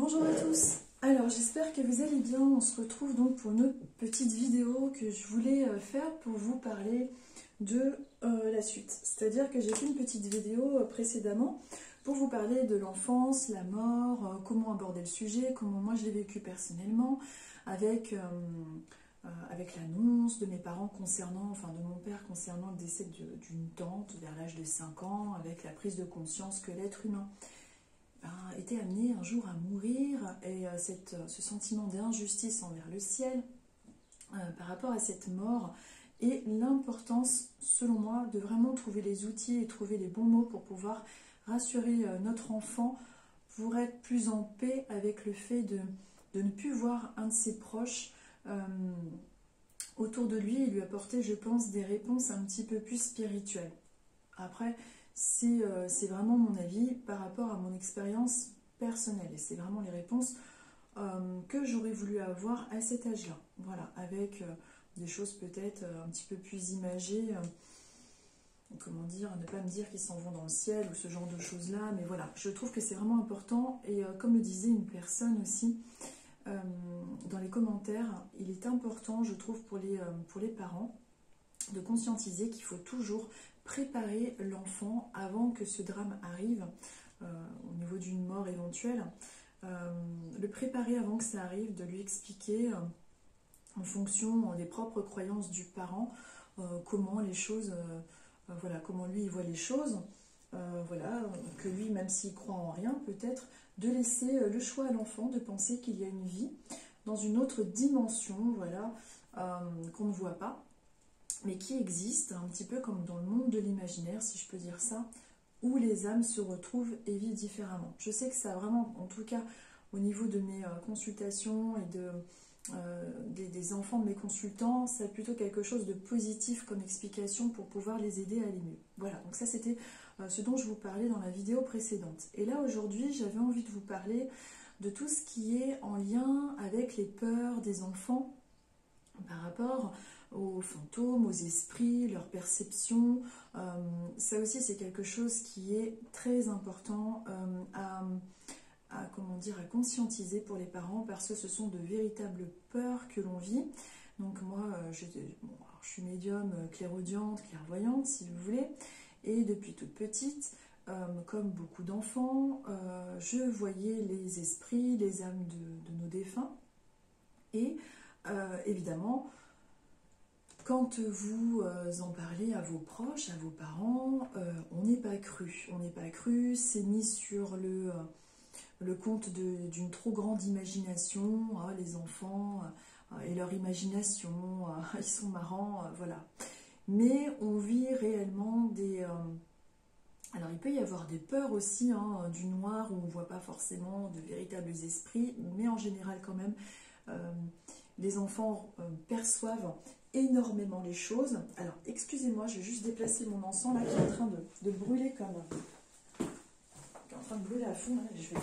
Bonjour à tous. Alors j'espère que vous allez bien. On se retrouve donc pour une autre petite vidéo que je voulais faire pour vous parler de la suite. C'est-à-dire que j'ai fait une petite vidéo précédemment pour vous parler de l'enfance, la mort, comment aborder le sujet, comment moi je l'ai vécu personnellement avec l'annonce de mes parents concernant, enfin de mon père concernant le décès d'une tante vers l'âge de 5 ans, avec la prise de conscience que l'être humain était amené un jour à mourir et ce sentiment d'injustice envers le ciel par rapport à cette mort et l'importance, selon moi, de vraiment trouver les outils et trouver les bons mots pour pouvoir rassurer notre enfant pour être plus en paix avec le fait de ne plus voir un de ses proches autour de lui et lui apporter, je pense, des réponses un petit peu plus spirituelles. Après, c'est vraiment mon avis par rapport à mon expérience personnelle. Et c'est vraiment les réponses que j'aurais voulu avoir à cet âge-là. Voilà, avec des choses peut-être un petit peu plus imagées. Comment dire, ne pas me dire qu'ils s'en vont dans le ciel ou ce genre de choses-là. Mais voilà, je trouve que c'est vraiment important. Et comme le disait une personne aussi dans les commentaires, il est important, je trouve, pour les parents, de conscientiser qu'il faut toujours préparer l'enfant avant que ce drame arrive, au niveau d'une mort éventuelle, le préparer avant que ça arrive, de lui expliquer en fonction des propres croyances du parent comment les choses, voilà, comment lui il voit les choses, voilà, que lui, même s'il croit en rien, peut-être de laisser le choix à l'enfant de penser qu'il y a une vie dans une autre dimension, voilà, qu'on ne voit pas, mais qui existe un petit peu comme dans le monde de l'imaginaire, si je peux dire ça, où les âmes se retrouvent et vivent différemment. Je sais que ça a vraiment, en tout cas au niveau de mes consultations et des enfants de mes consultants, c'est plutôt quelque chose de positif comme explication pour pouvoir les aider à aller mieux. Voilà, donc ça c'était ce dont je vous parlais dans la vidéo précédente. Et là aujourd'hui, j'avais envie de vous parler de tout ce qui est en lien avec les peurs des enfants par rapport aux fantômes, aux esprits, leur perception. Ça aussi, c'est quelque chose qui est très important comment dire, à conscientiser pour les parents parce que ce sont de véritables peurs que l'on vit. Donc moi, je suis médium, clairaudiente, clairvoyante, si vous voulez, et depuis toute petite, comme beaucoup d'enfants, je voyais les esprits, les âmes de nos défunts, et évidemment, quand vous en parlez à vos proches, à vos parents, on n'est pas cru. On n'est pas cru, c'est mis sur le compte d'une trop grande imagination. Les enfants et leur imagination, ils sont marrants, voilà. Mais on vit réellement alors il peut y avoir des peurs aussi, du noir où on ne voit pas forcément de véritables esprits, mais en général quand même, les enfants perçoivent énormément les choses. Alors excusez-moi, je vais juste déplacer mon encens là qui est en train de brûler qui est en train de brûler à fond là, et je vais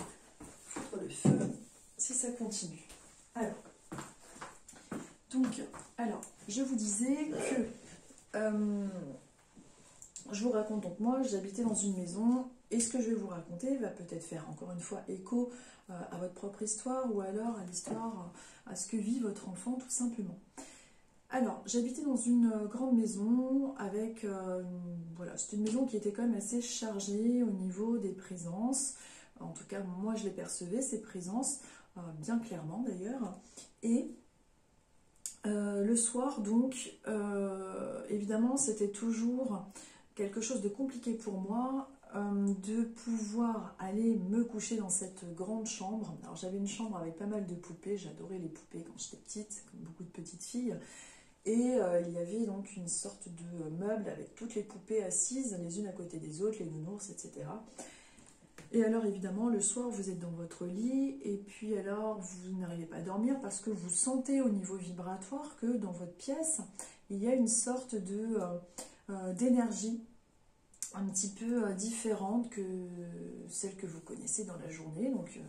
foutre le feu si ça continue. Alors je vous disais que je vous raconte, donc moi j'habitais dans une maison et ce que je vais vous raconter va peut-être faire encore une fois écho à votre propre histoire ou alors à l'histoire, à ce que vit votre enfant tout simplement. Alors, j'habitais dans une grande maison avec, voilà, c'était une maison qui était quand même assez chargée au niveau des présences. En tout cas, moi je les percevais, ces présences, bien clairement d'ailleurs. Et le soir, donc, évidemment, c'était toujours quelque chose de compliqué pour moi de pouvoir aller me coucher dans cette grande chambre. Alors, j'avais une chambre avec pas mal de poupées, j'adorais les poupées quand j'étais petite, comme beaucoup de petites filles. Et il y avait donc une sorte de meuble avec toutes les poupées assises les unes à côté des autres, les nounours, etc. Et alors évidemment, le soir, vous êtes dans votre lit et puis alors vous n'arrivez pas à dormir parce que vous sentez au niveau vibratoire que dans votre pièce, il y a une sorte d'énergie un petit peu différente que celle que vous connaissez dans la journée. Donc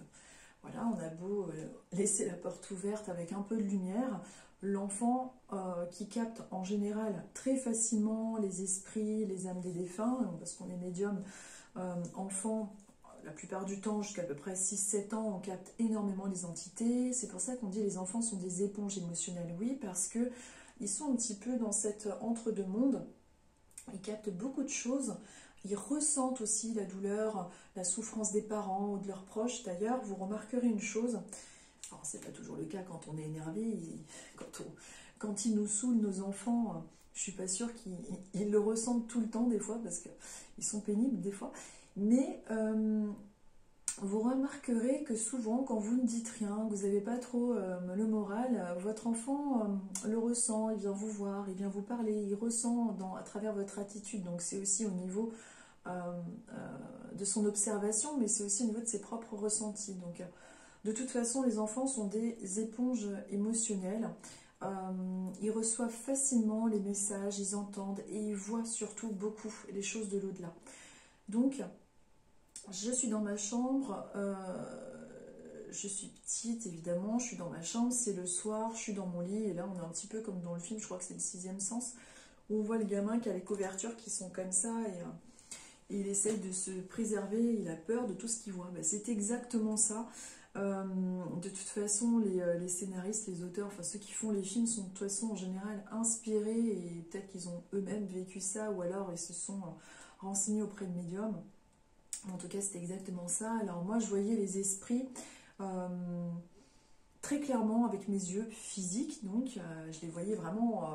voilà, on a beau laisser la porte ouverte avec un peu de lumière, l'enfant qui capte en général très facilement les esprits, les âmes des défunts, parce qu'on est médium enfant, la plupart du temps, jusqu'à peu près 6-7 ans, on capte énormément les entités. C'est pour ça qu'on dit que les enfants sont des éponges émotionnelles, oui, parce que ils sont un petit peu dans cet entre-deux-mondes. Ils captent beaucoup de choses. Ils ressentent aussi la douleur, la souffrance des parents ou de leurs proches. D'ailleurs, vous remarquerez une chose, alors c'est pas toujours le cas quand on est énervé, quand ils nous saoulent, nos enfants, je suis pas sûre qu'ils le ressentent tout le temps des fois, parce qu'ils sont pénibles des fois. Mais vous remarquerez que souvent, quand vous ne dites rien, que vous n'avez pas trop le moral, votre enfant le ressent, il vient vous voir, il vient vous parler, il ressent à travers votre attitude. Donc c'est aussi au niveau de son observation, mais c'est aussi au niveau de ses propres ressentis. Donc de toute façon, les enfants sont des éponges émotionnelles. Ils reçoivent facilement les messages, ils entendent et ils voient surtout beaucoup les choses de l'au-delà. Donc, je suis dans ma chambre, je suis petite évidemment, je suis dans ma chambre, c'est le soir, je suis dans mon lit et là on est un petit peu comme dans le film, je crois que c'est le sixième sens, où on voit le gamin qui a les couvertures qui sont comme ça et il essaye de se préserver, il a peur de tout ce qu'il voit. Ben, c'est exactement ça. De toute façon, les scénaristes, les auteurs, enfin ceux qui font les films sont de toute façon en général inspirés et peut-être qu'ils ont eux-mêmes vécu ça ou alors ils se sont renseignés auprès de médiums. En tout cas, c'était exactement ça. Alors moi, je voyais les esprits très clairement avec mes yeux physiques, donc je les voyais vraiment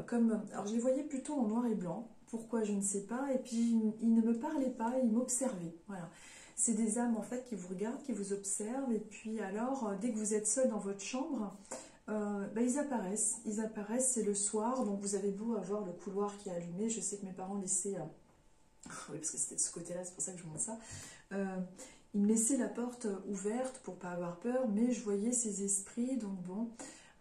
comme... Alors je les voyais plutôt en noir et blanc. Pourquoi, je ne sais pas. Et puis, ils ne me parlaient pas, ils m'observaient. Voilà. C'est des âmes, en fait, qui vous regardent, qui vous observent. Et puis, alors, dès que vous êtes seul dans votre chambre, ils apparaissent. Ils apparaissent, c'est le soir. Donc, vous avez beau avoir le couloir qui est allumé. Je sais que mes parents laissaient... oui, parce que c'était de ce côté-là, c'est pour ça que je vous montre ça. Ils me laissaient la porte ouverte pour pas avoir peur. Mais je voyais ces esprits. Donc, bon,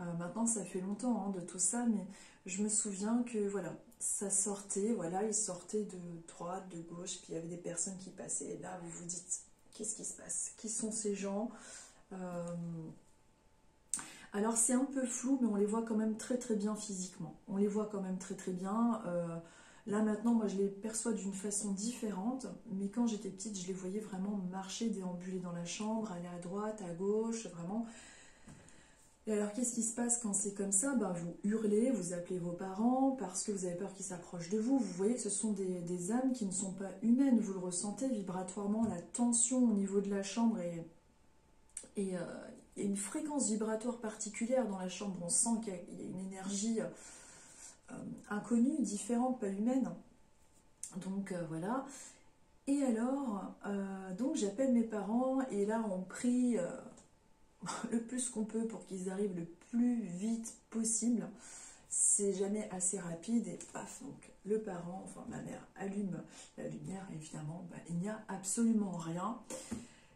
maintenant, ça fait longtemps de tout ça. Mais je me souviens que, voilà... Ça sortait, voilà, ils sortaient de droite, de gauche, puis il y avait des personnes qui passaient, et là vous vous dites, qu'est-ce qui se passe? Qui sont ces gens? Alors c'est un peu flou, mais on les voit quand même très très bien physiquement. On les voit quand même très très bien. Là maintenant, moi je les perçois d'une façon différente, mais quand j'étais petite, je les voyais vraiment marcher, déambuler dans la chambre, aller à droite, à gauche, vraiment... Et alors, qu'est-ce qui se passe quand c'est comme ça? Vous hurlez, vous appelez vos parents parce que vous avez peur qu'ils s'approchent de vous. Vous voyez que ce sont des âmes qui ne sont pas humaines. Vous le ressentez vibratoirement, la tension au niveau de la chambre et il y a une fréquence vibratoire particulière dans la chambre. On sent qu'il y a une énergie inconnue, différente, pas humaine. Donc, voilà. Et alors, donc j'appelle mes parents et là, on prie... le plus qu'on peut pour qu'ils arrivent le plus vite possible. C'est jamais assez rapide et paf, donc le parent, enfin ma mère allume la lumière, évidemment, il n'y a absolument rien.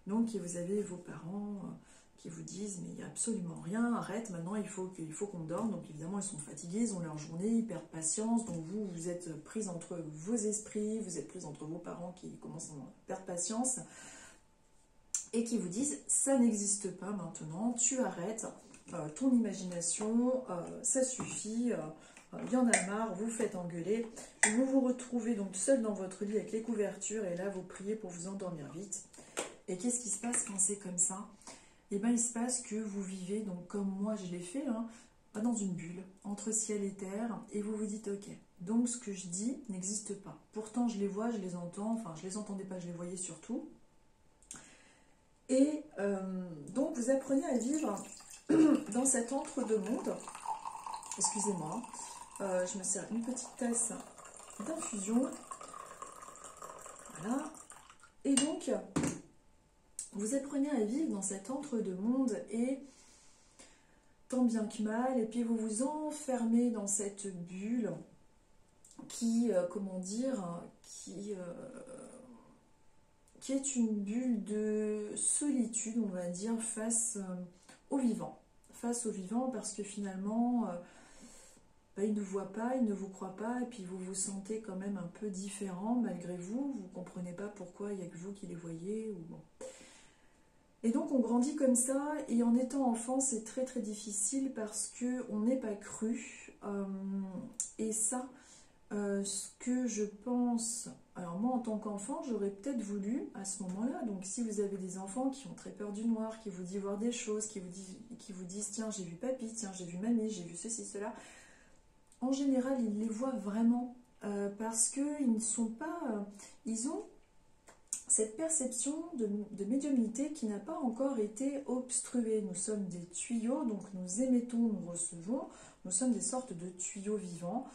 Donc vous avez vos parents qui vous disent mais il n'y a absolument rien, arrête, maintenant il faut qu'on dorme. Donc évidemment ils sont fatigués, ils ont leur journée, ils perdent patience, donc vous êtes prise entre vos esprits, vous êtes prise entre vos parents qui commencent à perdre patience. Et qui vous disent ça n'existe pas maintenant, tu arrêtes ton imagination, ça suffit, il y en a marre, vous faites engueuler. Vous vous retrouvez donc seul dans votre lit avec les couvertures et là vous priez pour vous endormir vite. Et qu'est-ce qui se passe quand c'est comme ça? Eh bien il se passe que vous vivez, donc comme moi je l'ai fait, dans une bulle, entre ciel et terre, et vous vous dites ok, donc ce que je dis n'existe pas. Pourtant je les vois, je les entends, enfin je les entendais pas, je les voyais surtout. Et donc vous apprenez à vivre dans cet entre-deux-mondes. Excusez-moi, je me sers une petite tasse d'infusion. Voilà. Et donc, vous apprenez à vivre dans cet entre-deux-mondes et tant bien que mal. Et puis vous vous enfermez dans cette bulle qui, comment dire, qui est une bulle de solitude, on va dire, face au vivant. Face au vivant, parce que finalement, il ne voit pas, il ne vous croit pas, et puis vous vous sentez quand même un peu différent malgré vous. Vous ne comprenez pas pourquoi il n'y a que vous qui les voyez. Ou bon. Et donc on grandit comme ça, et en étant enfant, c'est très très difficile parce qu'on n'est pas cru. Et ça, ce que je pense Alors moi, en tant qu'enfant, j'aurais peut-être voulu à ce moment-là, donc si vous avez des enfants qui ont très peur du noir, qui vous disent voir des choses, qui vous disent tiens, j'ai vu papy, tiens, j'ai vu mamie, j'ai vu ceci, cela, en général, ils les voient vraiment parce qu'ils ne sont pas... ils ont cette perception de médiumnité qui n'a pas encore été obstruée. Nous sommes des tuyaux, donc nous émettons, nous recevons, nous sommes des sortes de tuyaux vivants.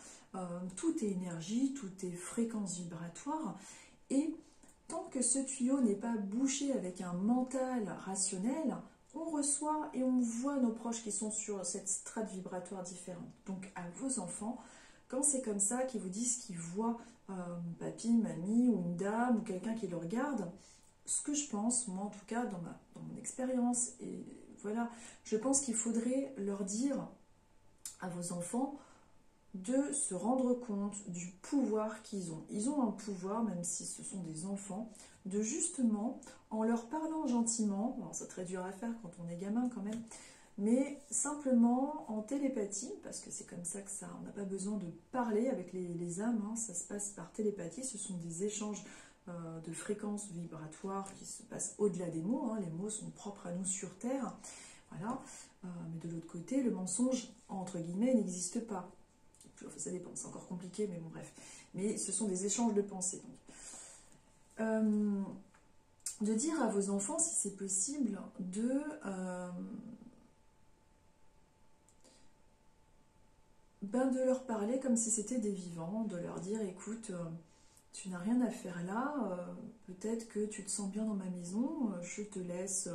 Tout est énergie, tout est fréquence vibratoire, et tant que ce tuyau n'est pas bouché avec un mental rationnel, on reçoit et on voit nos proches qui sont sur cette strate vibratoire différente. Donc à vos enfants, quand c'est comme ça, qu'ils vous disent qu'ils voient papy, mamie ou une dame ou quelqu'un qui le regarde, ce que je pense, moi en tout cas dans mon expérience, et voilà, je pense qu'il faudrait leur dire à vos enfants de se rendre compte du pouvoir qu'ils ont. Ils ont un pouvoir, même si ce sont des enfants, de justement, en leur parlant gentiment, alors c'est très dur à faire quand on est gamin quand même, mais simplement en télépathie, parce que c'est comme ça que ça, on n'a pas besoin de parler avec les âmes, hein, ça se passe par télépathie, ce sont des échanges de fréquences vibratoires qui se passent au-delà des mots, hein, les mots sont propres à nous sur Terre, voilà, mais de l'autre côté, le mensonge, entre guillemets, n'existe pas. Enfin, ça dépend, c'est encore compliqué, mais bon, bref. Mais ce sont des échanges de pensées. De dire à vos enfants, si c'est possible, de leur parler comme si c'était des vivants, de leur dire, écoute, tu n'as rien à faire là, peut-être que tu te sens bien dans ma maison, je te laisse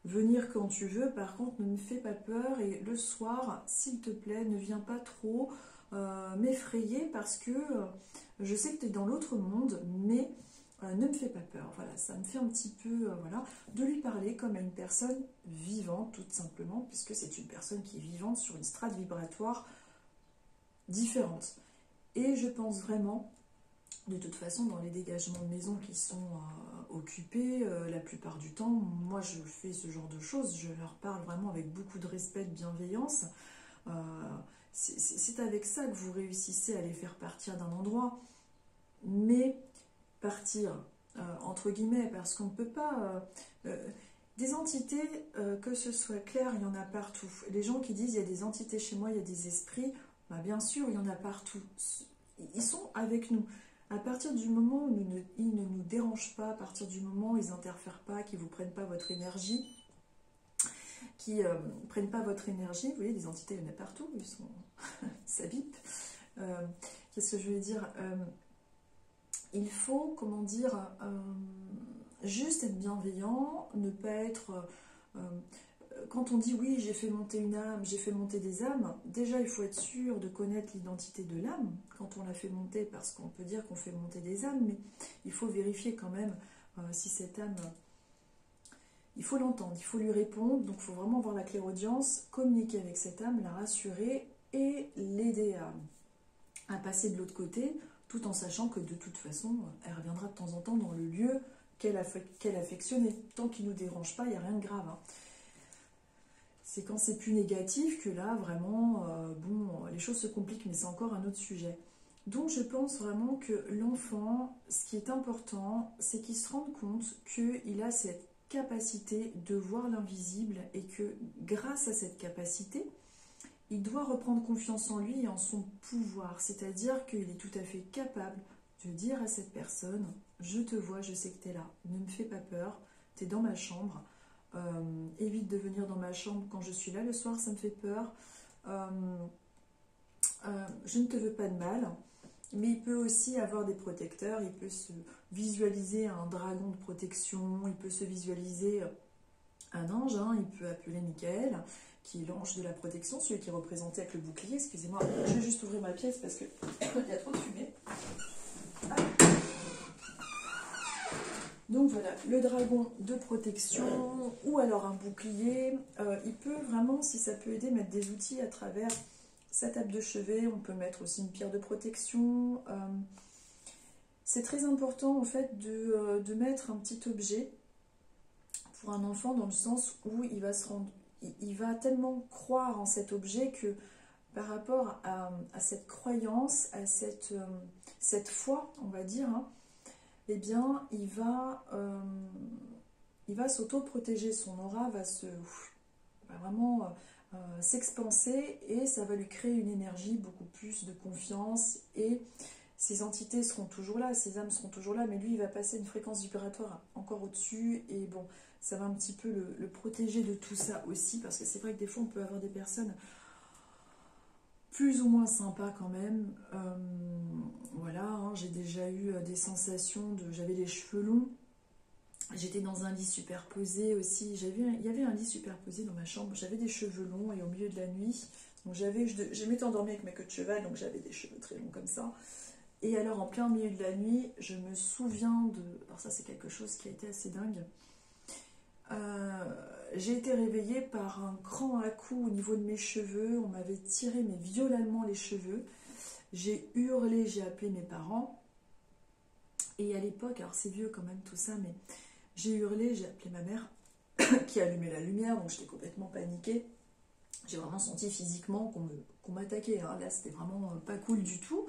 venir quand tu veux, par contre, ne me fais pas peur, et le soir, s'il te plaît, ne viens pas trop m'effrayer parce que je sais que tu es dans l'autre monde, mais ne me fais pas peur. Voilà, ça me fait un petit peu, voilà, de lui parler comme à une personne vivante, tout simplement, puisque c'est une personne qui est vivante sur une strate vibratoire différente. Et je pense vraiment, de toute façon, dans les dégagements de maison qui sont occupés, la plupart du temps, moi je fais ce genre de choses, je leur parle vraiment avec beaucoup de respect, de bienveillance. C'est avec ça que vous réussissez à les faire partir d'un endroit, mais partir, entre guillemets, parce qu'on ne peut pas... des entités, que ce soit clair, il y en a partout. Les gens qui disent il y a des entités chez moi, il y a des esprits, bah bien sûr, il y en a partout. Ils sont avec nous. À partir du moment où ils ne nous dérangent pas, à partir du moment où ils n'interfèrent pas, qu'ils ne vous prennent pas votre énergie, qui ne prennent pas votre énergie, vous voyez, des entités, il y en a partout, ils sont... ça bip. Qu'est-ce que je veux dire, il faut, comment dire, juste être bienveillant, ne pas être... quand on dit oui, j'ai fait monter une âme, j'ai fait monter des âmes, déjà il faut être sûr de connaître l'identité de l'âme quand on la fait monter, parce qu'on peut dire qu'on fait monter des âmes, mais il faut vérifier quand même si cette âme... il faut l'entendre, il faut lui répondre, donc il faut vraiment avoir la clairaudience, communiquer avec cette âme, la rassurer et l'aider à passer de l'autre côté, tout en sachant que de toute façon, elle reviendra de temps en temps dans le lieu qu'elle affectionnait. Tant qu'il ne nous dérange pas, il n'y a rien de grave. Hein. C'est quand c'est plus négatif que là, vraiment, bon, les choses se compliquent, mais c'est encore un autre sujet. Donc je pense vraiment que l'enfant, ce qui est important, c'est qu'il se rende compte qu'il a cette capacité de voir l'invisible et que grâce à cette capacité, il doit reprendre confiance en lui et en son pouvoir. C'est-à-dire qu'il est tout à fait capable de dire à cette personne « Je te vois, je sais que tu es là, ne me fais pas peur, tu es dans ma chambre, évite de venir dans ma chambre quand je suis là le soir, ça me fait peur, je ne te veux pas de mal ». Mais il peut aussi avoir des protecteurs, il peut se visualiser un dragon de protection, il peut se visualiser un ange, hein, il peut appeler Michael, qui est l'ange de la protection, celui qui est représenté avec le bouclier. Excusez-moi, je vais juste ouvrir ma pièce parce qu'il y a trop de fumée. Ah. Donc voilà, le dragon de protection ou alors un bouclier, il peut vraiment, si ça peut aider, mettre des outils à travers sa table de chevet. On peut mettre aussi une pierre de protection. C'est très important en fait de mettre un petit objet pour un enfant dans le sens où il va se rendre, il va tellement croire en cet objet que par rapport à cette croyance, à cette foi, on va dire, hein, eh bien, il va s'auto-protéger. Son aura va vraiment s'expanser et ça va lui créer une énergie beaucoup plus de confiance et ces entités seront toujours là, ces âmes seront toujours là, mais lui, il va passer une fréquence vibratoire encore au-dessus et bon, ça va un petit peu le protéger de tout ça aussi parce que c'est vrai que des fois, on peut avoir des personnes plus ou moins sympas quand même. Voilà, hein, j'ai déjà eu des sensations de... J'avais les cheveux longs. J'étais dans un lit superposé aussi. Il y avait un lit superposé dans ma chambre. J'avais des cheveux longs et au milieu de la nuit, donc je m'étais endormie avec ma queue de cheval, donc j'avais des cheveux très longs comme ça. Et alors en plein milieu de la nuit, je me souviens de... Alors ça c'est quelque chose qui a été assez dingue. J'ai été réveillée par un grand à-coup au niveau de mes cheveux. On m'avait tiré mais violemment les cheveux. J'ai hurlé, j'ai appelé mes parents. Et à l'époque, alors c'est vieux quand même tout ça, mais j'ai hurlé, j'ai appelé ma mère qui allumait la lumière, donc j'étais complètement paniquée. J'ai vraiment senti physiquement qu'on m'attaquait. Hein. Là, c'était vraiment pas cool du tout.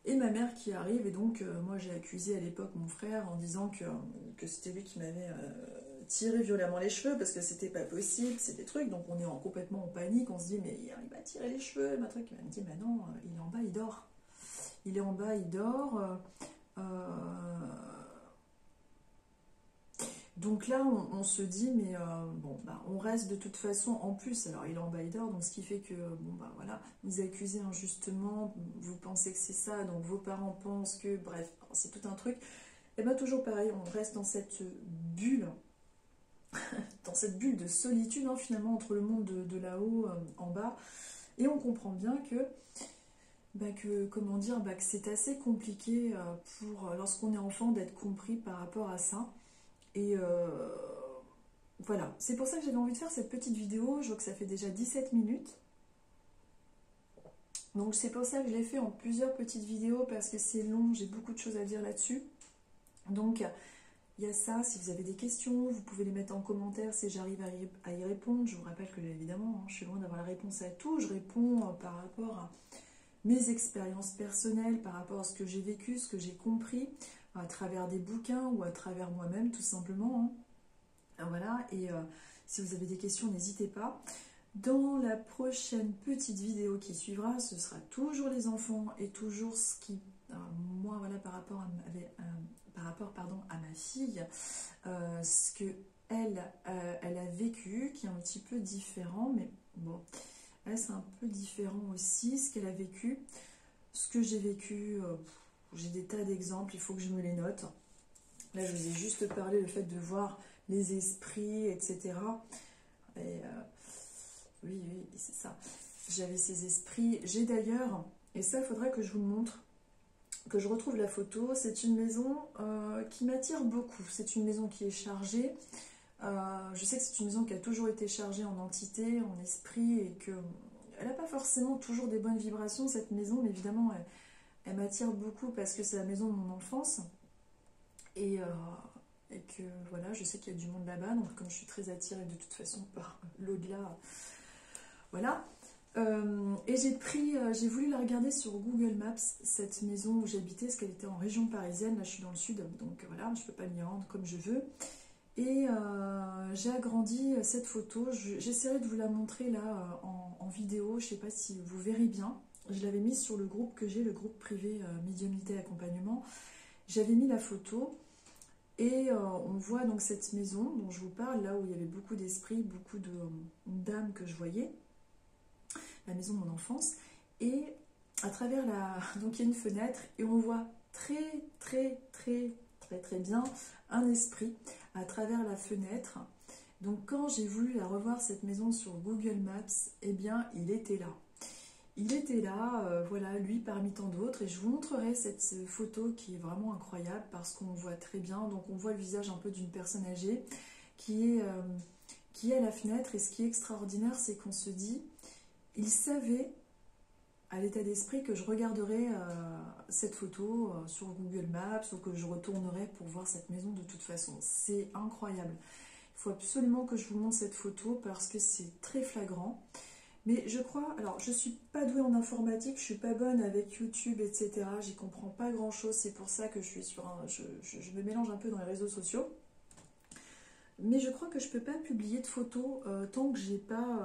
Et ma mère qui arrive, et donc moi j'ai accusé à l'époque mon frère en disant que c'était lui qui m'avait tiré violemment les cheveux parce que c'était pas possible, c'est des trucs. Donc on est complètement en panique, on se dit mais il va tirer les cheveux. Ma truc, il me dit mais non, il est en bas, il dort. Il est en bas, il dort. Donc là, on se dit, mais bon, bah, on reste de toute façon en plus. Alors, il est en bas, il dort, donc ce qui fait que, bon, bah voilà, vous accusez injustement, vous pensez que c'est ça, donc vos parents pensent que, bref, c'est tout un truc. Et bien, toujours pareil, on reste dans cette bulle, dans cette bulle de solitude, hein, finalement, entre le monde de là-haut, en bas, et on comprend bien comment dire, que c'est assez compliqué lorsqu'on est enfant, d'être compris par rapport à ça. Et voilà, c'est pour ça que j'avais envie de faire cette petite vidéo. Je vois que ça fait déjà 17 minutes. Donc c'est pour ça que je l'ai fait en plusieurs petites vidéos parce que c'est long, j'ai beaucoup de choses à dire là-dessus. Donc il y a ça, si vous avez des questions, vous pouvez les mettre en commentaire si j'arrive à y répondre. Je vous rappelle que évidemment, je suis loin d'avoir la réponse à tout. Je réponds par rapport à mes expériences personnelles, par rapport à ce que j'ai vécu, ce que j'ai compris, à travers des bouquins ou à travers moi-même tout simplement. Hein. Voilà, et si vous avez des questions, n'hésitez pas. Dans la prochaine petite vidéo qui suivra, ce sera toujours les enfants et toujours ce qui, moi voilà, par rapport à ma fille, ce que elle a vécu, qui est un petit peu différent, mais bon, elle c'est un peu différent aussi, ce qu'elle a vécu, ce que j'ai vécu, j'ai des tas d'exemples, il faut que je me les note. Là je vous ai juste parlé le fait de voir les esprits, etc. Et oui, c'est ça. J'avais ces esprits. J'ai d'ailleurs, et ça, il faudrait que je vous le montre, que je retrouve la photo. C'est une maison qui m'attire beaucoup. C'est une maison qui est chargée. Je sais que c'est une maison qui a toujours été chargée en entité, en esprit, et que elle n'a pas forcément toujours des bonnes vibrations, cette maison, mais évidemment, elle m'attire beaucoup parce que c'est la maison de mon enfance. Et que voilà, je sais qu'il y a du monde là-bas, donc comme je suis très attirée de toute façon par l'au-delà, voilà. Et j'ai voulu la regarder sur Google Maps, cette maison où j'habitais, parce qu'elle était en région parisienne. Là je suis dans le sud, donc voilà, je ne peux pas m'y rendre comme je veux. Et j'ai agrandi cette photo, j'essaierai de vous la montrer là en vidéo, je ne sais pas si vous verrez bien. Je l'avais mise sur le groupe que j'ai, le groupe privé médiumnité accompagnement. J'avais mis la photo. Et on voit donc cette maison dont je vous parle, là où il y avait beaucoup d'esprits, beaucoup d'âmes que je voyais, la maison de mon enfance. Et à travers donc il y a une fenêtre et on voit très bien un esprit à travers la fenêtre. Donc quand j'ai voulu la revoir, cette maison, sur Google Maps, eh bien il était là. Il était là, voilà, lui parmi tant d'autres, et je vous montrerai cette photo qui est vraiment incroyable parce qu'on voit très bien, donc on voit le visage un peu d'une personne âgée qui est à la fenêtre, et ce qui est extraordinaire, c'est qu'on se dit, il savait à l'état d'esprit que je regarderais cette photo sur Google Maps ou que je retournerai pour voir cette maison de toute façon. C'est incroyable. Il faut absolument que je vous montre cette photo parce que c'est très flagrant. Mais je crois, alors je suis pas douée en informatique, je suis pas bonne avec YouTube, etc. J'y comprends pas grand-chose, c'est pour ça que je suis sur un, je me mélange un peu dans les réseaux sociaux. Mais je crois que je peux pas publier de photos tant que j'ai pas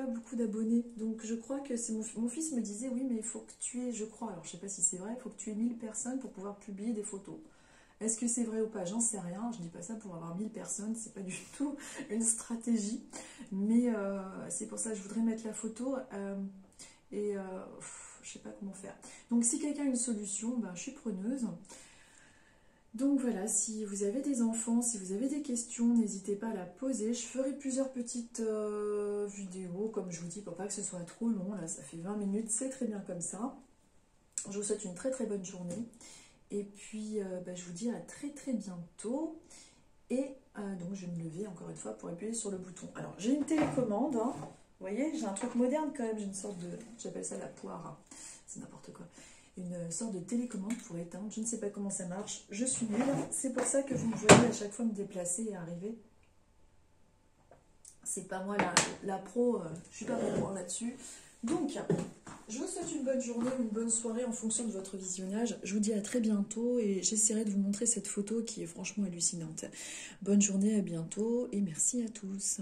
beaucoup d'abonnés. Donc je crois que c'est mon fils me disait oui mais il faut que tu aies, je crois, alors je sais pas si c'est vrai, il faut que tu aies 1000 personnes pour pouvoir publier des photos. Est-ce que c'est vrai ou pas? J'en sais rien. Je dis pas ça pour avoir 1000 personnes, c'est pas du tout une stratégie. Mais c'est pour ça que je voudrais mettre la photo et je sais pas comment faire. Donc si quelqu'un a une solution, ben, je suis preneuse. Donc voilà, si vous avez des enfants, si vous avez des questions, n'hésitez pas à la poser. Je ferai plusieurs petites vidéos, comme je vous dis, pour pas que ce soit trop long. Là, ça fait 20 minutes, c'est très bien comme ça. Je vous souhaite une très très bonne journée. Et puis, bah, je vous dis à très très bientôt. Et donc, je vais me lever encore une fois pour appuyer sur le bouton. Alors, j'ai une télécommande. Hein. Vous voyez, j'ai un truc moderne quand même. J'ai une sorte de... J'appelle ça la poire. Hein. C'est n'importe quoi. Une sorte de télécommande pour éteindre. Je ne sais pas comment ça marche. Je suis nulle. C'est pour ça que vous me voyez à chaque fois me déplacer et arriver. C'est pas moi la pro. Je suis pas pro là-dessus. Donc, je vous souhaite une bonne journée, une bonne soirée en fonction de votre visionnage. Je vous dis à très bientôt et j'essaierai de vous montrer cette photo qui est franchement hallucinante. Bonne journée, à bientôt et merci à tous.